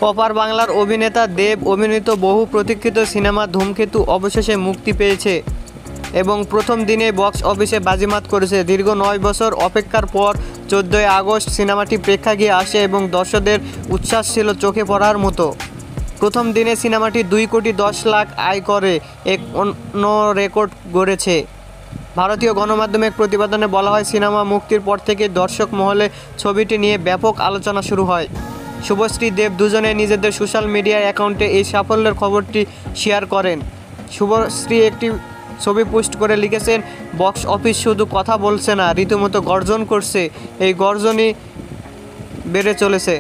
ওপার বাংলার অভিনেতা দেব অভিনীত বহু প্রতীক্ষিত সিনেমা ধূমকেতু অবশেষে মুক্তি পেয়েছে এবং প্রথম দিনে বক্স অফিসে বাজিমাত করেছে। দীর্ঘ 9 বছর অপেক্ষার পর 14ই আগস্ট সিনেমাটি প্রেক্ষাগৃহে আসে এবং দর্শকদের উচ্ছ্বাস ছিল চোখে পড়ার মতো। প্রথম দিনে সিনেমাটি 2,10,00,000 আয় করে এক অন্য রেকর্ড গড়েছে। ভারতীয় গণমাধ্যমে এক প্রতিবেদনে বলা হয়, সিনেমা মুক্তির পর থেকে দর্শক মহলে ছবিটি নিয়ে ব্যাপক আলোচনা শুরু হয়। শুভশ্রী দেব দুজনে নিজেদের সোশ্যাল মিডিয়া অ্যাকাউন্টে এই সাফল্যের খবরটি শেয়ার করেন। শুভশ্রী একটি ছবি পোস্ট করে লিখেছেন, বক্স অফিস শুধু কথা বলছে না, রীতিমতো গর্জন করছে। এই গর্জনই বেড়ে চলেছে।